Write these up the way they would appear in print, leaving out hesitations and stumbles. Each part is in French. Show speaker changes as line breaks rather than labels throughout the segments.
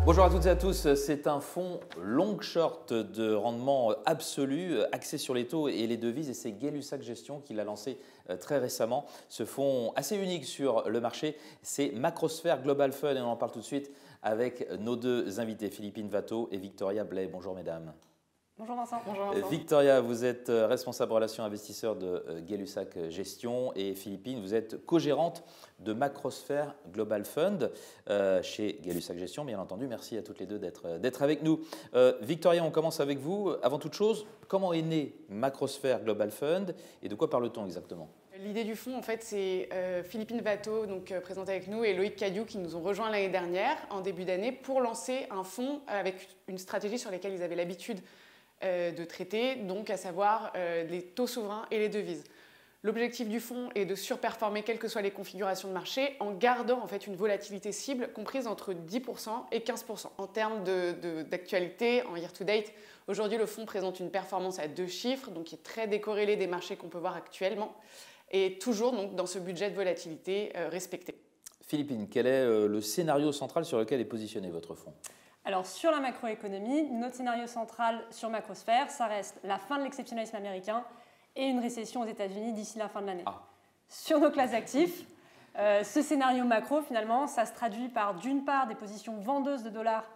Bonjour à toutes et à tous, c'est un fonds long short de rendement absolu axé sur les taux et les devises et c'est Gay-Lussac Gestion qui l'a lancé très récemment. Ce fonds assez unique sur le marché, c'est Macrosphère Global Fund et on en parle tout de suite avec nos deux invités, Philippine Vato et Victoria Blais. Bonjour mesdames.
Bonjour Vincent. Bonjour Vincent.
Victoria, vous êtes responsable relations investisseurs de Gay-Lussac Gestion et Philippine, vous êtes co-gérante de Macrosphère Global Fund chez Gay-Lussac Gestion. Bien entendu, merci à toutes les deux d'être avec nous. Victoria, on commence avec vous. Avant toute chose, comment est né Macrosphère Global Fund et de quoi parle-t-on exactement ?
L'idée du fonds, en fait, c'est Philippine Vato, présente avec nous, et Loïc Cadiou qui nous ont rejoints l'année dernière, en début d'année, pour lancer un fonds avec une stratégie sur laquelle ils avaient l'habitude de traiter, donc à savoir les taux souverains et les devises. L'objectif du fonds est de surperformer quelles que soient les configurations de marché en gardant en fait une volatilité cible comprise entre 10% et 15%. En termes d'actualité, en year-to-date, aujourd'hui le fonds présente une performance à 2 chiffres, donc qui est très décorrélée des marchés qu'on peut voir actuellement, et toujours donc, dans ce budget de volatilité respecté.
Philippine, quel est le scénario central sur lequel est positionné votre fonds ?
Alors sur la macroéconomie, notre scénario central sur Macrosphère, ça reste la fin de l'exceptionnalisme américain et une récession aux États-Unis d'ici la fin de l'année. Sur nos classes d'actifs, ce scénario macro, finalement, ça se traduit par d'une part des positions vendeuses de dollars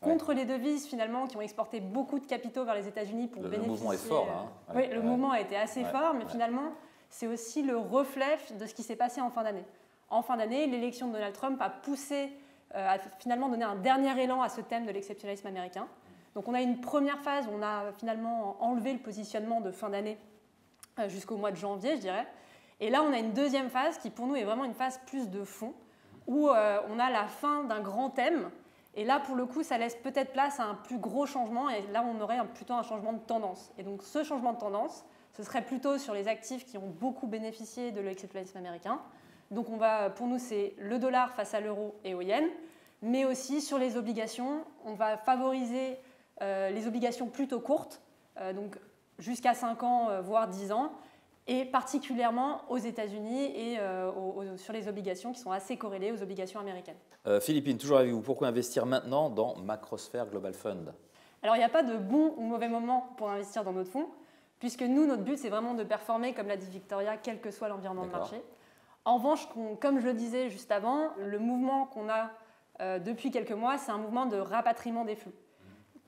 contre les devises, finalement, qui ont exporté beaucoup de capitaux vers les États-Unis pour bénéficier.
Le mouvement est fort, là.
Oui, le mouvement a été assez fort, mais finalement, c'est aussi le reflet de ce qui s'est passé en fin d'année. En fin d'année, l'élection de Donald Trump a poussé a finalement donné un dernier élan à ce thème de l'exceptionnalisme américain. Donc on a une première phase où on a finalement enlevé le positionnement de fin d'année jusqu'au mois de janvier, je dirais. Et là, on a une deuxième phase qui, pour nous, est vraiment une phase plus de fond, où on a la fin d'un grand thème. Et là, pour le coup, ça laisse peut-être place à un plus gros changement. Et là, on aurait plutôt un changement de tendance. Et donc, ce changement de tendance, ce serait plutôt sur les actifs qui ont beaucoup bénéficié de l'exceptionnalisme américain. Donc pour nous, c'est le dollar face à l'euro et au yen, mais aussi sur les obligations. On va favoriser les obligations plutôt courtes, donc jusqu'à 5 ans, voire 10 ans, et particulièrement aux États-Unis et sur les obligations qui sont assez corrélées aux obligations américaines.
Philippine, toujours avec vous, pourquoi investir maintenant dans Macrosphère Global Fund ?
Alors il n'y a pas de bon ou mauvais moment pour investir dans notre fonds, puisque nous, notre but, c'est vraiment de performer, comme l'a dit Victoria, quel que soit l'environnement de marché. En revanche, comme je le disais juste avant, le mouvement qu'on a depuis quelques mois, c'est un mouvement de rapatriement des flux.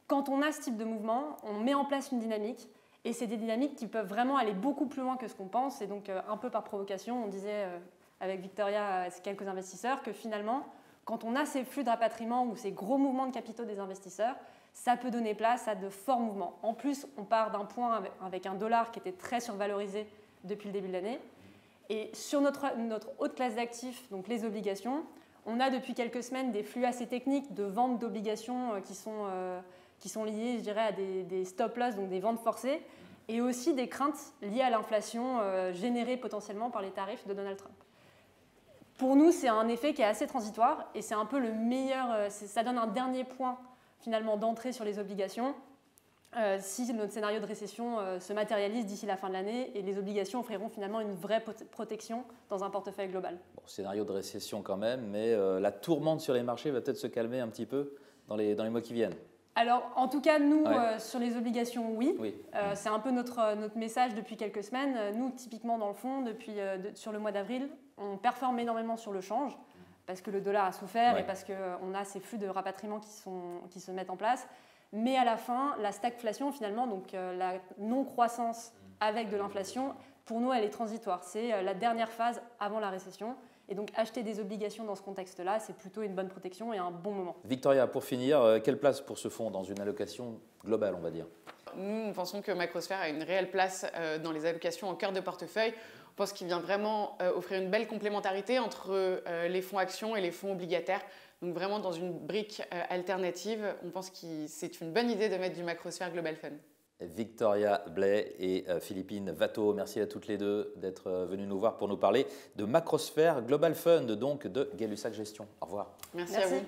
Quand on a ce type de mouvement, on met en place une dynamique et c'est des dynamiques qui peuvent vraiment aller beaucoup plus loin que ce qu'on pense. Et donc, un peu par provocation, on disait avec Victoria et quelques investisseurs que finalement, quand on a ces flux de rapatriement ou ces gros mouvements de capitaux des investisseurs, ça peut donner place à de forts mouvements. En plus, on part d'un point avec un dollar qui était très survalorisé depuis le début de l'année. Et sur notre haute classe d'actifs, donc les obligations, on a depuis quelques semaines des flux assez techniques de vente d'obligations qui sont liés, je dirais, à des stop-loss, donc des ventes forcées, et aussi des craintes liées à l'inflation générée potentiellement par les tarifs de Donald Trump. Pour nous, c'est un effet qui est assez transitoire et c'est un peu le meilleur, ça donne un dernier point finalement d'entrée sur les obligations. Si notre scénario de récession se matérialise d'ici la fin de l'année et les obligations offriront finalement une vraie protection dans un portefeuille global.
Bon, scénario de récession quand même, mais la tourmente sur les marchés va peut-être se calmer un petit peu dans les mois qui viennent.
Alors, en tout cas, nous, sur les obligations, oui. C'est un peu notre message depuis quelques semaines. Nous, typiquement dans le fond, sur le mois d'avril, on performe énormément sur le change parce que le dollar a souffert et parce qu'on a ces flux de rapatriement qui se mettent en place. Mais à la fin, la stagflation, finalement, donc la non-croissance avec de l'inflation, pour nous, elle est transitoire. C'est la dernière phase avant la récession. Et donc, acheter des obligations dans ce contexte-là, c'est plutôt une bonne protection et un bon moment.
Victoria, pour finir, quelle place pour ce fonds dans une allocation globale, on va dire ?
Nous, nous pensons que Macrosphère a une réelle place dans les allocations en cœur de portefeuille. On pense qu'il vient vraiment offrir une belle complémentarité entre les fonds actions et les fonds obligataires. Donc vraiment dans une brique alternative, on pense que c'est une bonne idée de mettre du Macrosphère Global Fund.
Victoria Blais et Philippine Vato, merci à toutes les deux d'être venues nous voir pour nous parler de Macrosphère Global Fund, donc de Gay-Lussac Gestion. Au revoir.
Merci à vous.